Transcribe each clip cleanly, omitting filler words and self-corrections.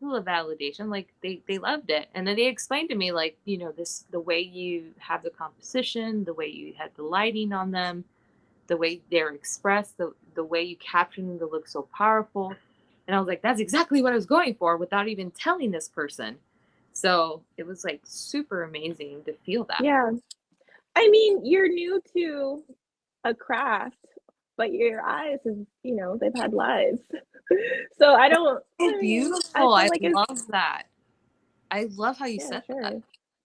little validation. Like they loved it. And then they explained to me, like, the way you have the composition, the way you had the lighting on them, the way they're expressed, the way you capture them to look so powerful. And I was like, that's exactly what I was going for without even telling this person. So it was like super amazing to feel that. Yeah. I mean, you're new to a craft, but your eyes have, they've had lives. So So I beautiful. feel I like it's, love that. I love how you yeah, said that. sure.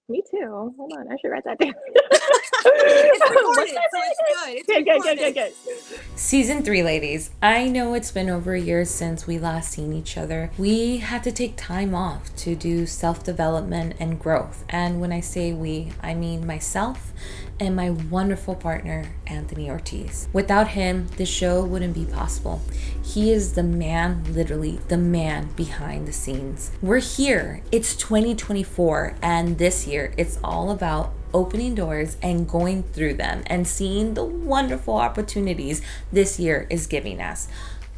Me too. Hold on, I should write that down. It's What's recorded, that so it's good. It's say again? Good, good, recorded. good, good. Season 3, ladies. I know it's been over a year since we last seen each other. We had to take time off to do self-development and growth. And when I say we, I mean myself and my wonderful partner, Anthony Ortiz. Without him, the show wouldn't be possible. He is the man, literally the man behind the scenes. We're here. It's 2024, and this year it's all about opening doors and going through them and seeing the wonderful opportunities this year is giving us.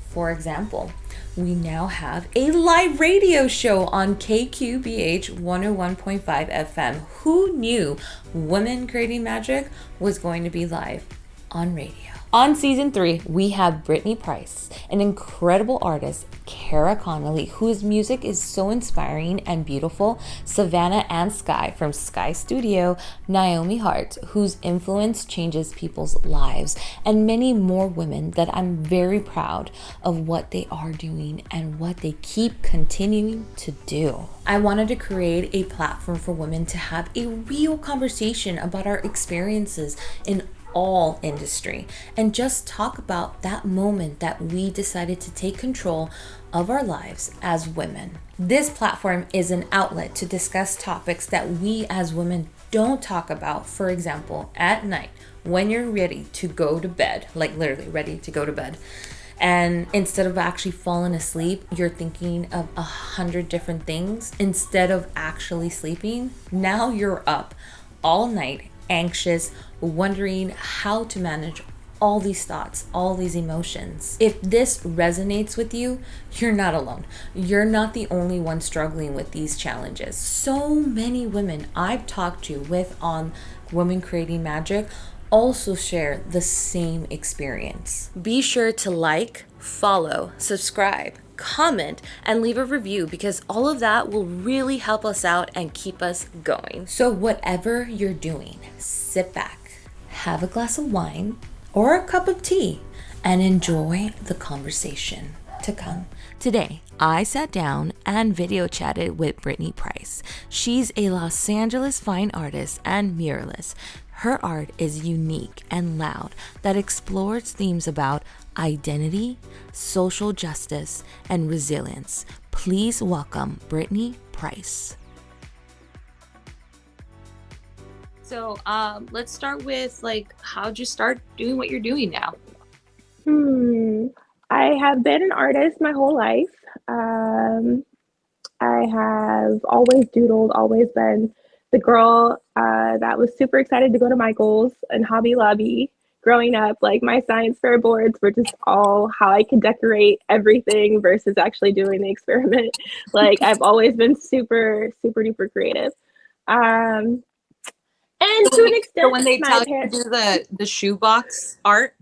For example, we now have a live radio show on KQBH 101.5 FM. Who knew Women Creating Magic was going to be live on radio? On season 3, we have Brittney Price, an incredible artist, Kara Connolly, whose music is so inspiring and beautiful, Savannah and Sky from Sky Studio, Naomi Hart, whose influence changes people's lives, and many more women that I'm very proud of what they are doing and what they keep continuing to do. I wanted to create a platform for women to have a real conversation about our experiences in all industry and just talk about that moment that we decided to take control of our lives as women. This platform is an outlet to discuss topics that we as women don't talk about. For example, at night when you're ready to go to bed, like literally ready to go to bed, and instead of actually falling asleep, you're thinking of 100 different things instead of actually sleeping. Now you're up all night, anxious, wondering how to manage all these thoughts, all these emotions. If this resonates with you, you're not alone. You're not the only one struggling with these challenges. So many women I've talked to with on Women Creating Magic also share the same experience. Be sure to like, follow, subscribe, comment, and leave a review because all of that will really help us out and keep us going. So whatever you're doing, sit back, have a glass of wine or a cup of tea, and enjoy the conversation to come. Today, I sat down and video chatted with Brittney Price. She's a Los Angeles fine artist and muralist. Her art is unique and loud that explores themes about identity, social justice, and resilience. Please welcome Brittney Price. So let's start with, like, how'd you start doing what you're doing now? I have been an artist my whole life. I have always doodled, always been the girl that was super excited to go to Michael's and Hobby Lobby. Growing up, like my science fair boards were just all how I could decorate everything versus actually doing the experiment. Like I've always been super, super duper creative. And to an So extent, when they my tell you to parents, do the shoebox art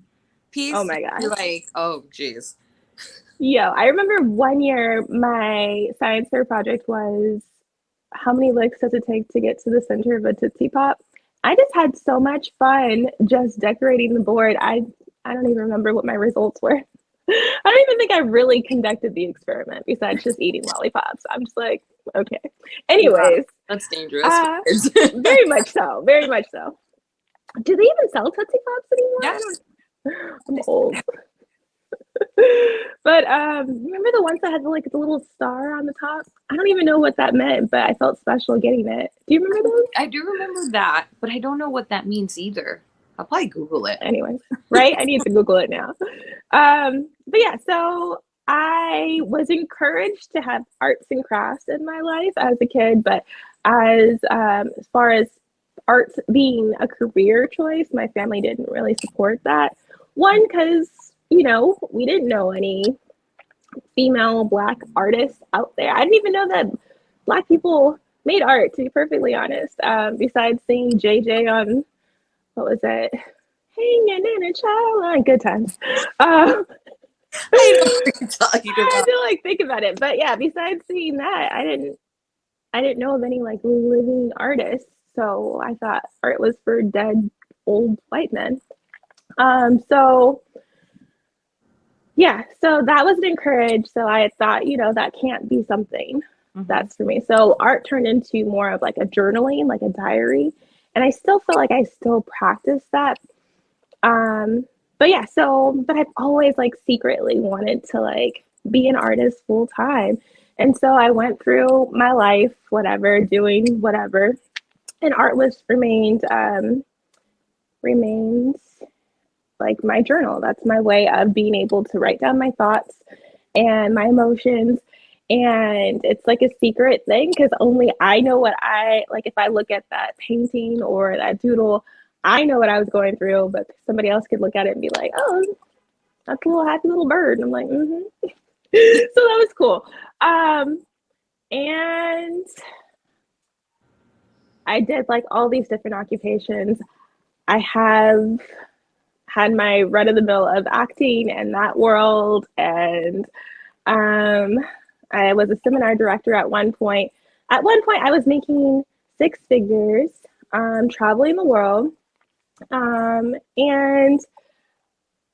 piece, oh my gosh. you're like, oh geez. Yo, I remember one year my science fair project was how many licks does it take to get to the center of a Tootsie Pop? I just had so much fun just decorating the board. I don't even remember what my results were. I don't even think I really conducted the experiment besides just eating lollipops. I'm just like, okay. Anyways, That's dangerous. very much so. Very much so. Do they even sell Tootsie Pops anymore? Yes. I'm old. But remember the ones that had like the little star on the top? I don't even know what that meant, but I felt special getting it. Do you remember those? I do remember that, but I don't know what that means either. I'll probably Google it. Anyways, right? I need to Google it now. But yeah, so I was encouraged to have arts and crafts in my life as a kid, but as far as arts being a career choice, my family didn't really support that. One, because we didn't know any female Black artists out there. I didn't even know that Black people made art, to be perfectly honest. Besides seeing JJ on, what was it? Hanging in a child line. Good times. I know what you're talking I had about. to like think about it. But yeah, besides seeing that, I didn't know of any like living artists. So I thought art was for dead old white men. So yeah, so that was encouraged. So I thought, that can't be something that's for me. So art turned into more of like a journaling, like a diary. And I still feel like I still practice that. But yeah, but I've always like secretly wanted to like be an artist full time. And so I went through my life, whatever, doing whatever. And art was remains like my journal. That's my way of being able to write down my thoughts and my emotions. And it's like a secret thing because only I know what like. If I look at that painting or that doodle, I know what I was going through, but somebody else could look at it and be like, oh, that's a little happy little bird. And I'm like, mm-hmm. So that was cool. And I did like all these different occupations. I have had my run of the mill of acting and that world. And I was a seminar director at one point. At one point, I was making 6 figures, traveling the world. And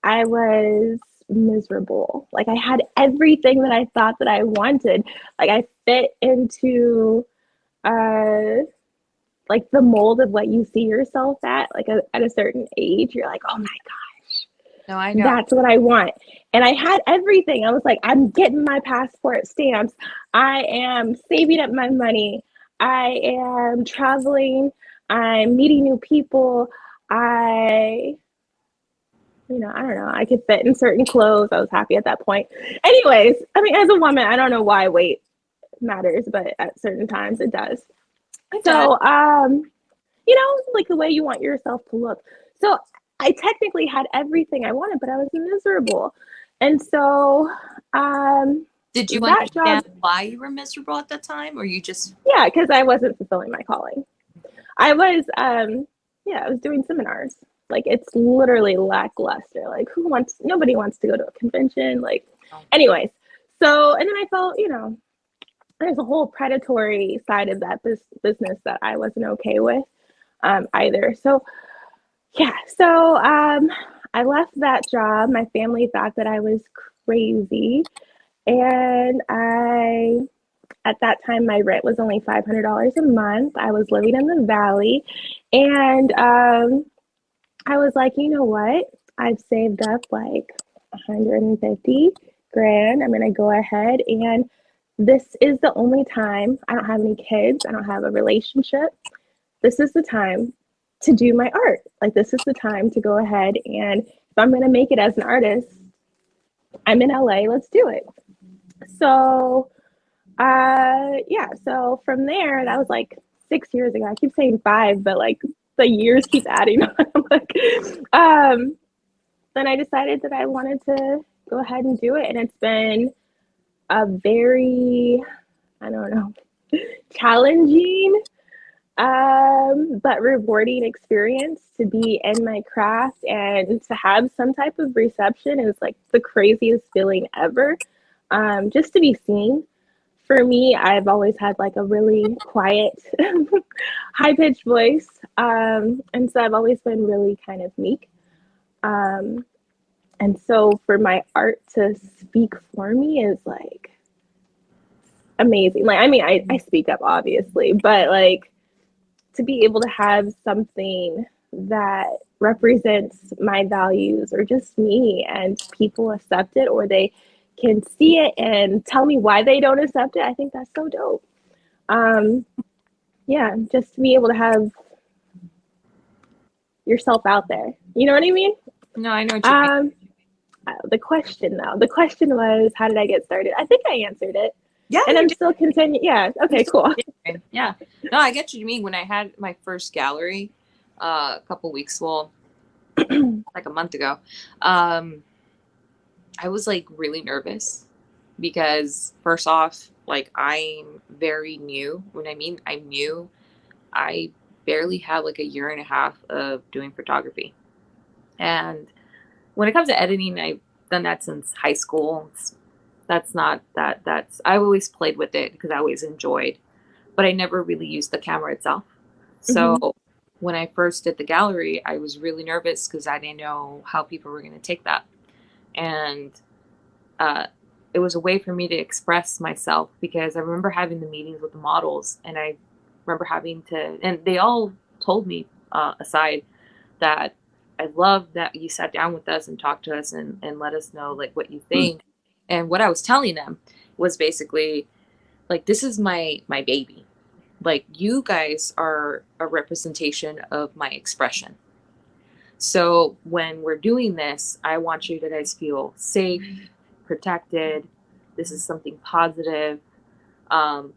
I was miserable. Like I had everything that I thought that I wanted. Like I fit into like the mold of what you see yourself at, like at a certain age. You're like, oh my gosh, No, I know. that's what I want. And I had everything. I was like, I'm getting my passport stamps. I am saving up my money. I am traveling. I'm meeting new people. I don't know. I could fit in certain clothes. I was happy at that point. Anyways, I mean, as a woman, I don't know why weight matters, but at certain times it does. So, like the way you want yourself to look. So I technically had everything I wanted, but I was miserable. And so, did you that understand job, why you were miserable at that time, or you just? yeah, because I wasn't fulfilling my calling. I was, I was doing seminars. Like it's literally lackluster. Like nobody wants to go to a convention. Like, anyways. So, and then I felt, there's a whole predatory side of that business that I wasn't okay with either. So, yeah. So, I left that job. My family thought that I was crazy. And at that time, my rent was only $500 a month. I was living in the valley. And I was like, you know what? I've saved up like 150 grand. I'm going to go ahead and this is the only time. I don't have any kids. I don't have a relationship. This is the time to do my art. Like this is the time to go ahead and if I'm going to make it as an artist, I'm in LA, let's do it. So, so from there, that was like 6 years ago. I keep saying 5, but like the years keep adding on. Then I decided that I wanted to go ahead and do it. And it's been a very, I don't know, challenging, but rewarding experience to be in my craft and to have some type of reception is like the craziest feeling ever. Just to be seen. For me, I've always had like a really quiet, high-pitched voice. And so I've always been really kind of meek. And so for my art to speak for me is like amazing. Like, I mean, I speak up obviously, but like to be able to have something that represents my values or just me and people accept it or they can see it and tell me why they don't accept it. I think that's so dope. Just to be able to have yourself out there. You know what I mean? No, I know what you mean. The question was, how did I get started? I think I answered it. Yeah. And I'm still continuing. Yeah. Okay, cool. Yeah. No, I get what you mean. When I had my first gallery a couple weeks, like a month ago, I was like really nervous because first off, like I'm very new. When I mean I'm new, I barely have like a year and a half of doing photography. And when it comes to editing, I've done that since high school. That's not that's I always played with it because I always enjoyed, but I never really used the camera itself. Mm-hmm. So when I first did the gallery, I was really nervous because I didn't know how people were going to take that. And uh, it was a way for me to express myself because I remember having the meetings with the models, and I remember having to, and they all told me aside that I love that you sat down with us and talked to us and let us know like what you think. And what I was telling them was basically like, this is my baby. Like, you guys are a representation of my expression. So when we're doing this, I want you to guys feel safe, protected. This is something positive.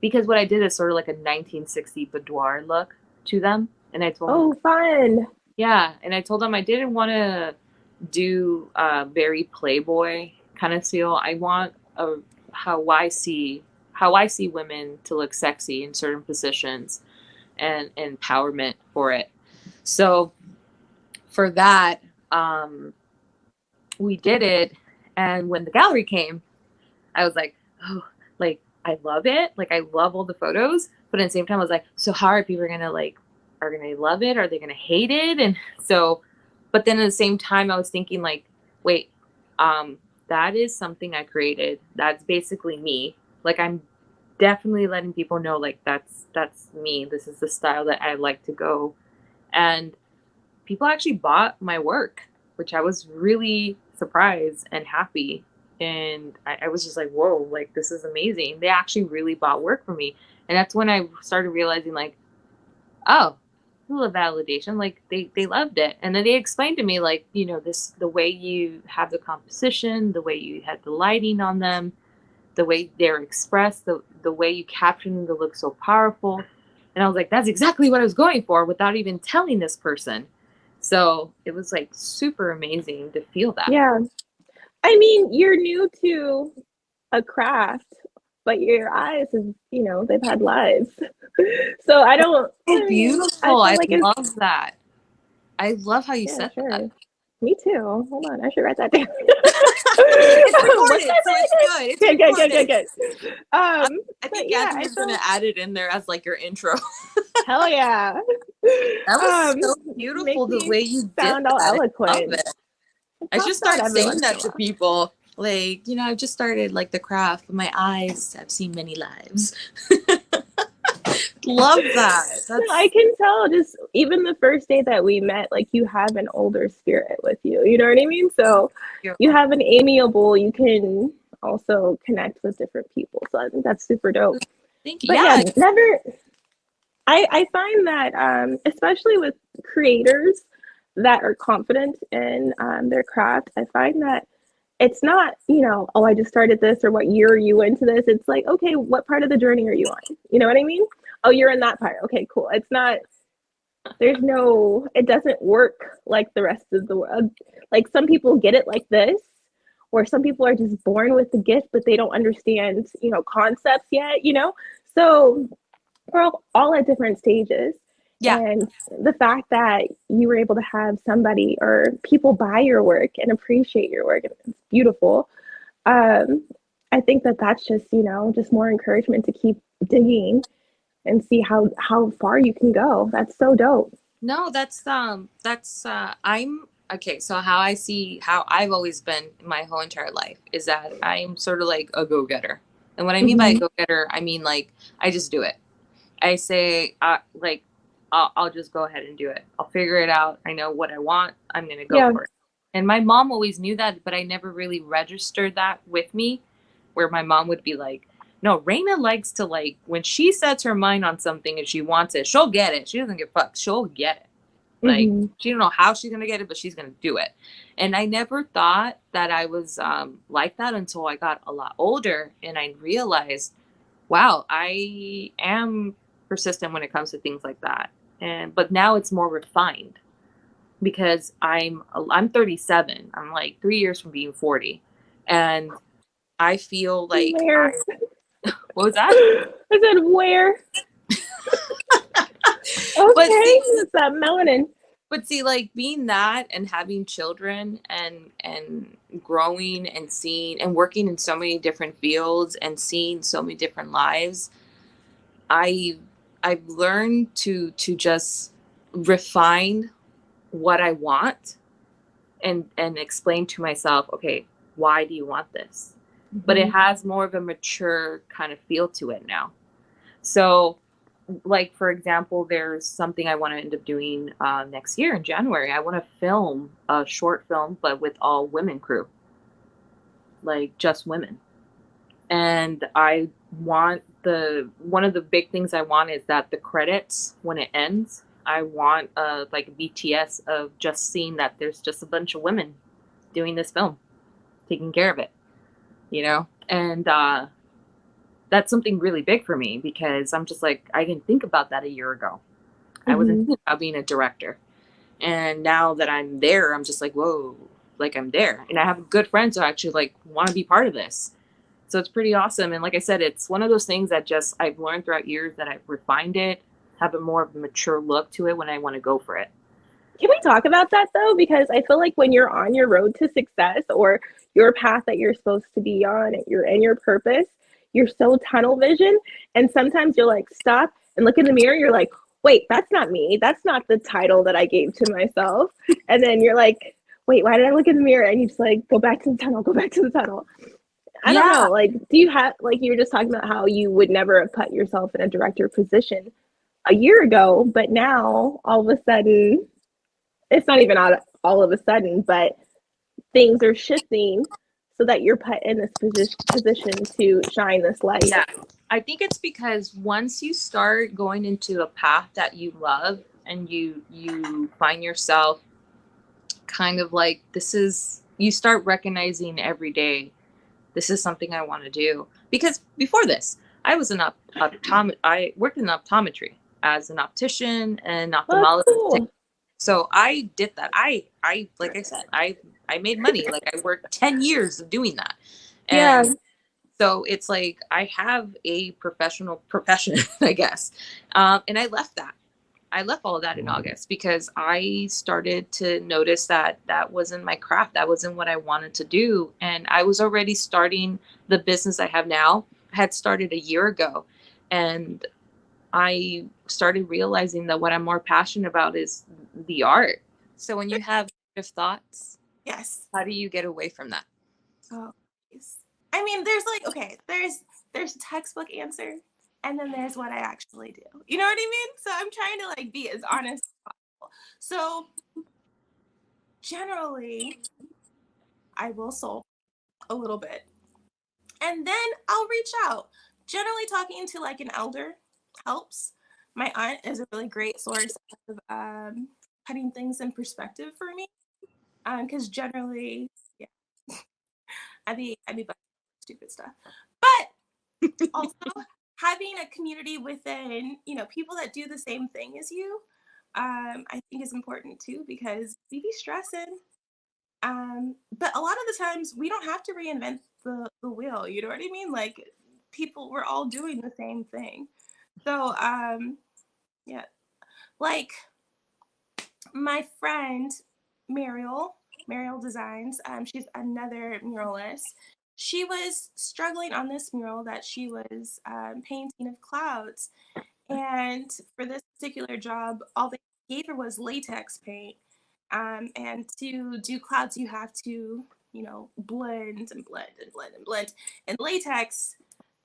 Because what I did is sort of like a 1960 boudoir look to them. And I told them, Oh, fun. yeah. And I told them I didn't want to do very Playboy kind of feel. I want a, how I see women to look sexy in certain positions and empowerment for it. So for that, we did it. And when the gallery came, I was like, oh, like, I love it. Like, I love all the photos. But at the same time, I was like, so how are people going to like, are going to love it? Are they going to hate it? And so, but then at the same time, I was thinking like, wait, that is something I created. That's basically me. Like, I'm definitely letting people know, like, that's me. This is the style that I like to go. And people actually bought my work, which I was really surprised and happy. And I was just like, whoa, like, this is amazing. They actually really bought work for me. And that's when I started realizing, like, oh, a little validation. Like, they loved it. And then they explained to me, like, you know, the way you have the composition, the way you had the lighting on them, the way they're expressed, the way you capture them to look so powerful. And I was like, that's exactly what I was going for without even telling this person. So it was like super amazing to feel that. Yeah. I mean, you're new to a craft, but your eyes have, they've had lives. So I don't. So beautiful. I I feel like love that. I love how you said that. Me too. Hold on, I should write that down. It's recorded, so it's good. It's good. I think yeah, Anthony's gonna add it in there as like your intro. Hell yeah. That was so beautiful the way you sound did all that. eloquent. I should start saying that to people. Like, I've just started like the craft, but my eyes have seen many lives. Love that. I can tell just even the first day that we met, like you have an older spirit with you. You know what I mean? So you have an amiable, you can also connect with different people. So I think that's super dope. Thank you. But yeah never. I find that especially with creators that are confident in their craft, I find that it's not, oh, I just started this, or what year are you into this? It's like, okay, what part of the journey are you on? You know what I mean? Oh, you're in that part. Okay, cool. It's not, it doesn't work like the rest of the world. Like some people get it like this, or some people are just born with the gift, but they don't understand, concepts yet, So we're all at different stages. Yeah. And the fact that you were able to have somebody or people buy your work and appreciate your work, it's beautiful. I think that that's just, just more encouragement to keep digging and see how far you can go. That's so dope. No, I'm okay. So how I've always been my whole entire life is that I'm sort of like a go-getter. And what I mean by a go-getter, I mean, like, I just do it. I say, I'll just go ahead and do it. I'll figure it out. I know what I want. I'm going to go for it. And my mom always knew that, but I never really registered that with me, where my mom would be like, no, Reyna likes to, like, when she sets her mind on something and she wants it, she'll get it. She doesn't give fucks. She'll get it. Like, she don't know how she's going to get it, but she's going to do it. And I never thought that I was like that until I got a lot older and I realized, wow, I am persistent when it comes to things like that. But now it's more refined because I'm 37. I'm like 3 years from being 40. And I feel like Where? what was that? I said where? But Okay, see, it's that melanin. but see, like being that and having children and growing and seeing and working in so many different fields and seeing so many different lives, I I've learned to just refine what I want and explain to myself, okay, why do you want this? But it has more of a mature kind of feel to it now. So, like for example, there's something I want to end up doing next year in January. I want to film a short film, but with all women crew, like just women. And I want the one of the big things I want is that the credits when it ends, I want like BTS of just seeing that there's just a bunch of women doing this film, taking care of it, you know? And that's something really big for me because I'm just like, I didn't think about that a year ago. I wasn't thinking about being a director. And now that I'm there, I'm just like, whoa, like I'm there. And I have good friends who actually like want to be part of this. So it's pretty awesome. And like I said, it's one of those things that just I've learned throughout years that I've refined it, have a more of a mature look to it when I want to go for it. Can we talk about that though? Because I feel like when you're on your road to success or your path that you're supposed to be on, you're in your purpose, you're so tunnel vision. And sometimes you're like, stop and look in the mirror. You're like, wait, that's not me. That's not the title that I gave to myself. And then you're like, wait, why did I look in the mirror? And you just like, go back to the tunnel, go back to the tunnel. I don't Yeah. know. Like, do you have, like, you were just talking about how you would never have put yourself in a director position a year ago, but now all of a sudden, it's not even all of a sudden, but things are shifting so that you're put in this position to shine this light. Yeah. I think it's because once you start going into a path that you love and you find yourself kind of like this is you start recognizing every day this is something I want to do. Because before this, I was I worked in optometry as an optician and Oh, ophthalmologist. cool. So I did that. I like I said, I made money. Like I worked 10 years of doing that. Yeah. And so it's like I have a professional profession, I guess. And I left that. I left all of that in August because I started to notice that that wasn't my craft. That wasn't what I wanted to do. And I was already starting the business I have now. I had started a year ago. And I started realizing that what I'm more passionate about is the art. So when you have negative thoughts, Yes. how do you get away from that? Oh, yes. I mean, there's like, okay, there's a textbook answer, and then there's what I actually do. You know what I mean? So I'm trying to like be as honest as possible. So generally, I will soul a little bit, and then I'll reach out. Generally, talking to like an elder helps. My aunt is a really great source of putting things in perspective for me. Because generally, yeah, I'd be buying stupid stuff, but also having a community within, people that do the same thing as you, I think is important too because we be stressing. But a lot of the times we don't have to reinvent the wheel. You know what I mean? Like people, we're all doing the same thing. So yeah, like my friend Mariel Designs, she's another muralist. She was struggling on this mural that she was painting of clouds. And for this particular job, all they gave her was latex paint. And to do clouds, you have to, blend and blend and blend and blend. And latex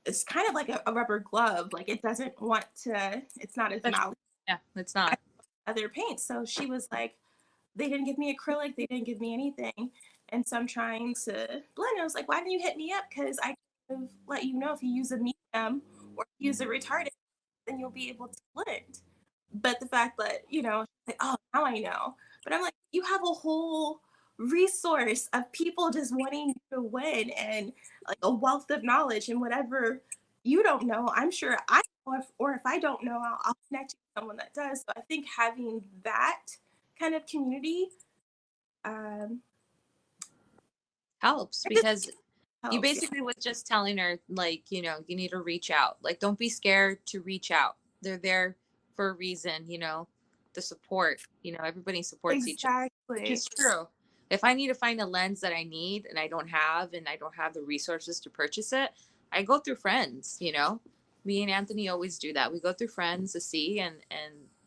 is kind of like a rubber glove. Like it doesn't want to, it's not as malleable Yeah, it's not. as other paints. So she was like, they didn't give me acrylic, they didn't give me anything. And so I'm trying to blend. I was like, why didn't you hit me up? Because I could have let you know if you use a medium or use a retardant, then you'll be able to blend. But the fact that, like, oh, now I know. But I'm like, you have a whole resource of people just wanting you to win and like a wealth of knowledge and whatever you don't know, I'm sure I know, or if I don't know, I'll connect you with someone that does. So I think having that kind of community, um, Helps because You helps. Yeah. basically was just telling her, like, you know, you need to reach out. Like, don't be scared to reach out. They're there for a reason, you know, the support, you know, everybody supports each other, which Exactly. is true. If I need to find a lens that I need and I don't have the resources to purchase it, I go through friends, you know. Me and Anthony always do that. We go through friends to see, and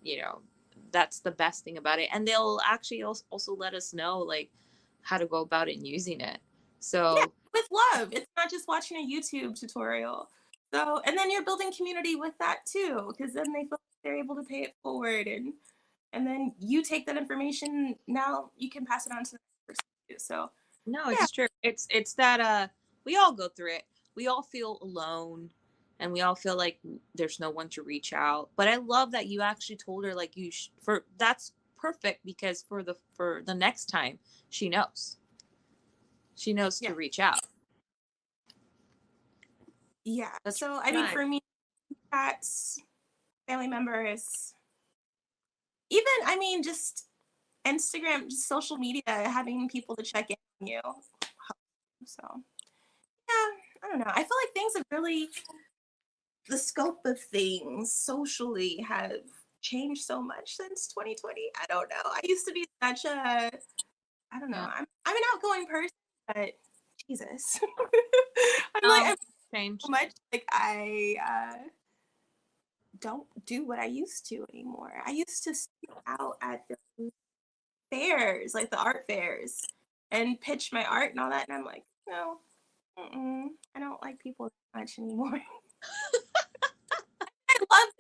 you know, that's the best thing about it. And they'll actually also let us know, like, how to go about it and using it. Yeah, So with love. It's not just watching a YouTube tutorial. So, and then you're building community with that too, because then they feel like they're able to pay it forward, and then you take that information. Now you can pass it on to the next person too. So, no, yeah, it's true. It's that we all go through it. We all feel alone, and we all feel like there's no one to reach out. But I love that you actually told her, like, for that's perfect, because for the next time she knows. She knows yeah, to reach out. yeah. That's So, I mean, good. for me, that's family members, even, I mean, just Instagram, just social media, having people to check in on you. So, yeah, I don't know. I feel like things have really, the scope of things socially have changed so much since 2020. I don't know. I used to be such a, I don't know. Yeah. I'm an outgoing person, but Jesus, Oh, I'm so changed. much like I don't do what I used to anymore. I used to sit out at the fairs, like the art fairs, and pitch my art and all that, and I'm like, no, I don't like people that much anymore.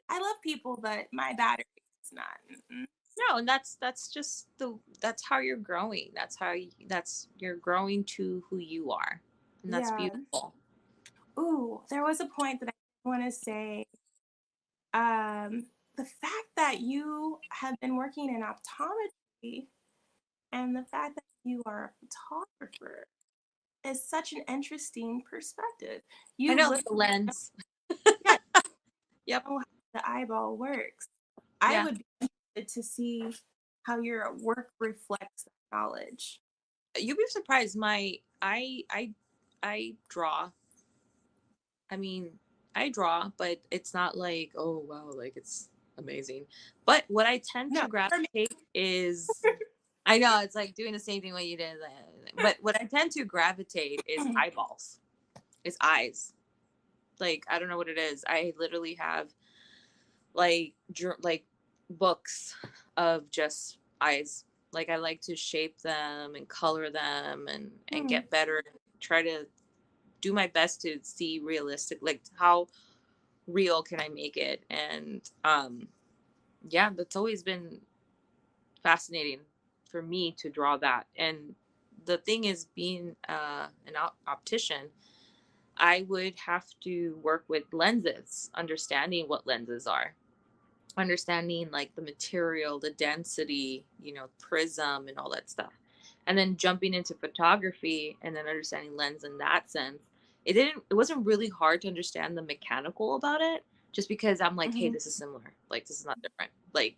I love people, but my battery is not. No, and that's how you're growing. That's you're growing to who you are, and that's Yeah. beautiful. Ooh, there was a point that I want to say. The fact that you have been working in optometry and the fact that you are a photographer is such an interesting perspective. I You know literally the lens. yeah, Yep. know how the eyeball works. I Yeah. would be interested to see how your work reflects that knowledge. You'd be surprised. I draw. I mean, I draw, but it's not like, oh wow, like it's amazing. But what I tend No, to for me, gravitate is, I know it's like doing the same thing what you did, but what I tend to gravitate is eyeballs, is eyes. Like, I don't know what it is. I literally have like books of just eyes. Like, I like to shape them and color them, and hmm, get better and try to do my best to see realistic, like how real can I make it. And yeah, that's always been fascinating for me to draw that. And the thing is, being an optician, I would have to work with lenses, understanding what lenses are, understanding like the material, the density, you know, prism and all that stuff. And then jumping into photography and then understanding lens in that sense. It wasn't really hard to understand the mechanical about it, just because I'm like, hey, hmm, this is similar. Like, this is not different, like,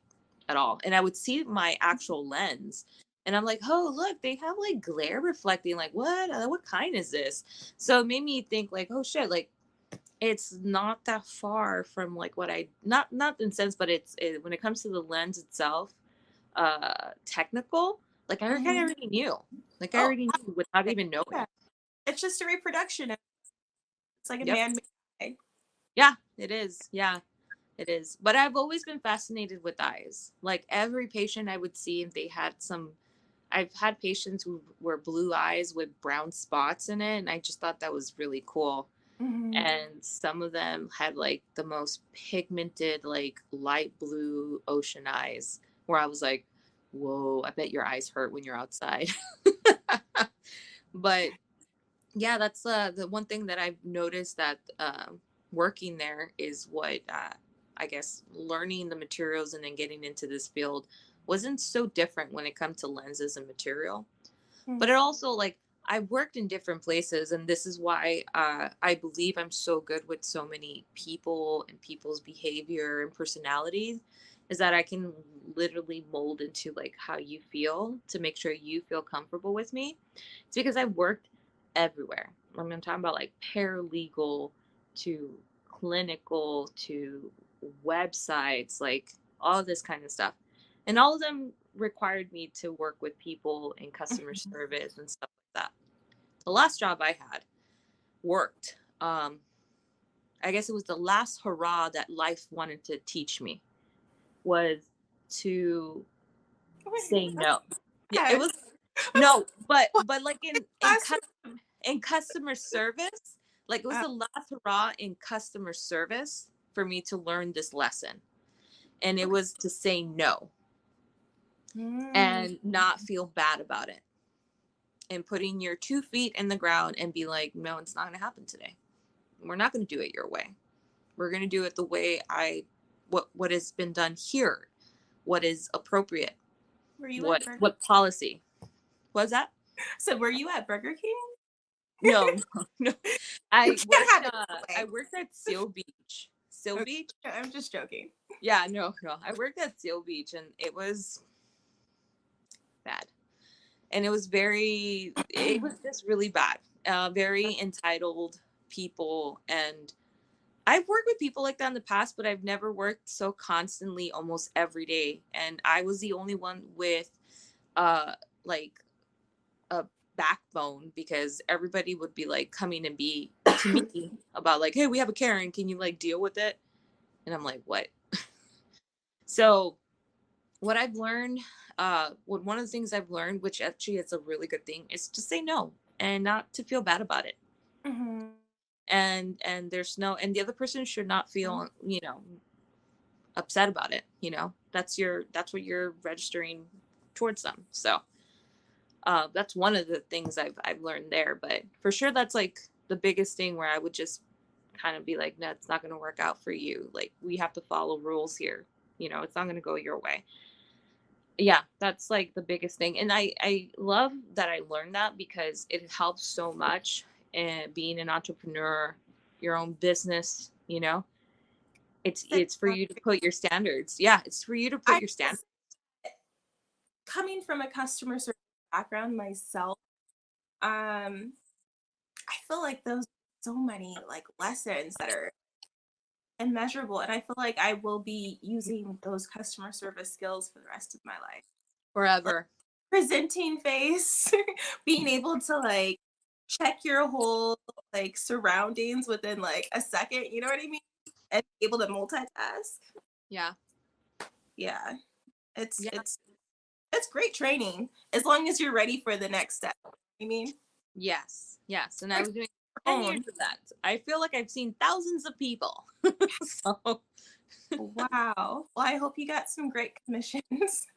at all. And I would see my actual lens and I'm like, oh, look, they have like glare reflecting. Like, what kind is this? So it made me think, like, oh shit, like, it's not that far from like what I, not in sense, but when it comes to the lens itself, technical, like I kind of hmm. already knew, like I Oh, already knew without even knowing. yeah. It's just a reproduction. It's like a Yep. man-made eye. Yeah, it is. Yeah, it is. But I've always been fascinated with eyes. Like, every patient I would see, if they had some, I've had patients who were blue eyes with brown spots in it, and I just thought that was really cool. Hmm. And some of them had like the most pigmented, like light blue ocean eyes, where I was like, whoa, I bet your eyes hurt when you're outside. But yeah, that's the one thing that I've noticed, that working there is what, I guess, learning the materials and then getting into this field wasn't so different when it comes to lenses and material. But it also, like, I worked in different places, and this is why I believe I'm so good with so many people and people's behavior and personalities, is that I can literally mold into like how you feel to make sure you feel comfortable with me. It's because I've worked everywhere. I'm talking about like paralegal to clinical to websites, like all this kind of stuff. And all of them required me to work with people in customer service and stuff like that. The last job I had worked. I guess it was the last hurrah that life wanted to teach me, was to say no. Yeah, it was no, but like in customer service, like it was the last hurrah in customer service for me to learn this lesson. And it was to say no and not feel bad about it. And putting your 2 feet in the ground and be like, no, it's not going to happen today. We're not going to do it your way. We're going to do it the way what has been done here, what is appropriate. Were you what policy? What was that? So were you at Burger King? No. I worked at Seal Beach. Beach? I'm just joking. Yeah, no. I worked at Seal Beach and it was bad. And it was just really bad. Very entitled people. And I've worked with people like that in the past, but I've never worked so constantly almost every day. And I was the only one with like a backbone, because everybody would be like coming and be to me about like, hey, we have a Karen, can you like deal with it? And I'm like, what? So what I've learned, one of the things I've learned, which actually is a really good thing, is to say no and not to feel bad about it. Mm-hmm. And there's no, and the other person should not feel, upset about it. That's what you're registering towards them. So that's one of the things I've learned there. But for sure, that's like the biggest thing where I would just kind of be like, no, it's not going to work out for you. Like, we have to follow rules here. It's not going to go your way. Yeah, that's like the biggest thing. And I love that I learned that, because it helps so much in being an entrepreneur, your own business, it's for you to put your standards. Yeah, it's for you to put your standards. Coming from a customer service background myself, I feel like those so many like lessons that are immeasurable, and I feel like I will be using those customer service skills for the rest of my life. Forever. Like, presenting face, being able to like check your whole like surroundings within like a second, you know what I mean? And be able to multitask. Yeah. It's great training as long as you're ready for the next step. I mean, yes. And I was doing 10 years of that. I feel like I've seen thousands of people. So wow. Well, I hope you got some great commissions.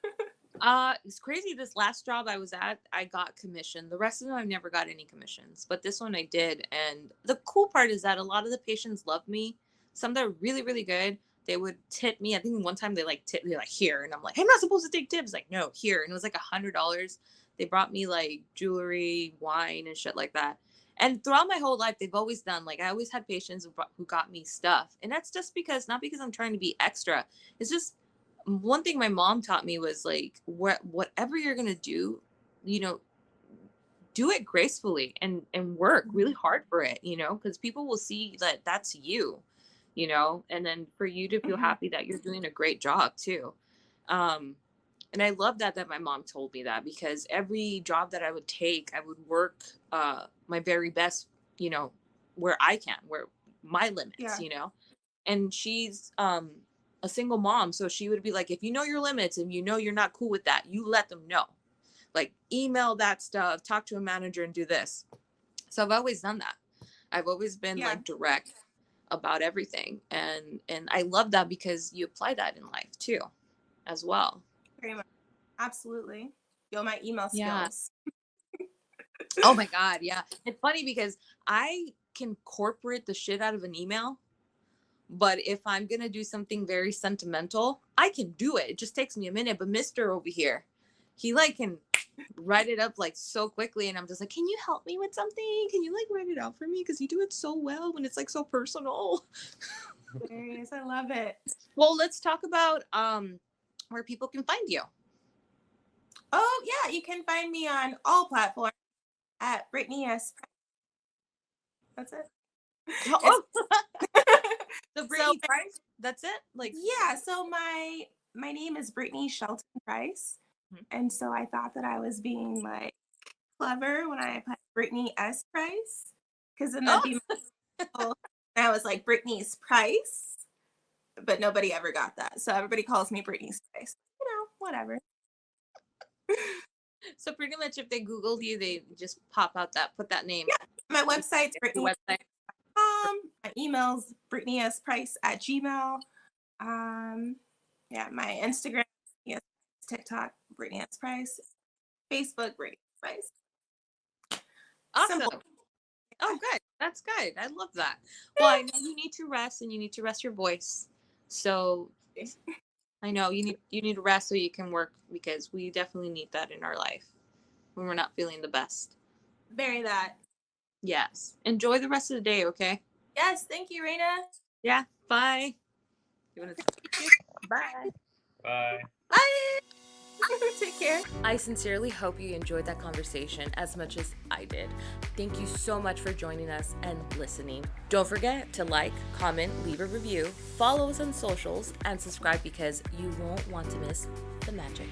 It's crazy. This last job I was at, I got commission. The rest of them, I've never got any commissions, but this one I did. And the cool part is that a lot of the patients love me. Some that are really, really good, they would tip me. I think one time they like tipped me like here, and I'm like, hey, I'm not supposed to take tips. Like, no, here. And it was like $100. They brought me like jewelry, wine, and shit like that. And throughout my whole life, they've always done, like, I always had patients who got me stuff. And that's just not because I'm trying to be extra. It's just, one thing my mom taught me was like, whatever you're going to do, do it gracefully and work really hard for it, because people will see that that's you, and then for you to feel happy that you're doing a great job too. And I love that my mom told me that, because every job that I would take, I would work my very best, where my limits, and she's a single mom. So she would be like, if you know your limits and you're not cool with that, you let them know. Like, email that stuff, talk to a manager and do this. So I've always done that. I've always been like direct about everything. And I love that, because you apply that in life too, as well. Very much. Absolutely. Feel my email skills. Oh my God. Yeah. It's funny because I can corporate the shit out of an email, but if I'm going to do something very sentimental, I can do it. It just takes me a minute. But Mr. over here, he like can write it up like so quickly. And I'm just like, can you help me with something? Can you like write it out for me? Because you do it so well when it's like so personal. Hilarious. I love it. Well, let's talk about where people can find you. Oh, yeah. You can find me on all platforms at Brittney S Price. That's it. Oh, the Brittney So- Price. That's it. Like, Yeah, so my name is Brittney Shelton Price. Mhm. And so I thought that I was being like clever when I put Brittney S Price. Because then that'd be and I was like Brittney's Price. But nobody ever got that. So everybody calls me Brittney's Price. You know, whatever. so pretty much, if they Googled you, they just put that name. Yeah. My website's Your Brittney.com. website. My email's BrittneySPrice@gmail. Yeah, my Instagram, yes, TikTok, Brittney S Price, Facebook, Brittney S Price. Awesome. Simple. Oh, good. That's good. I love that. Well, I know you need to rest, and you need to rest your voice. So I know you need to rest so you can work, because we definitely need that in our life when we're not feeling the best. Bury that. Yes. Enjoy the rest of the day, okay? Yes, thank you, Reyna. Yeah. Bye. You want to Bye. Bye. Bye. Take care. I sincerely hope you enjoyed that conversation as much as I did. Thank you so much for joining us and listening. Don't forget to like, comment, leave a review, follow us on socials, and subscribe, because you won't want to miss the magic.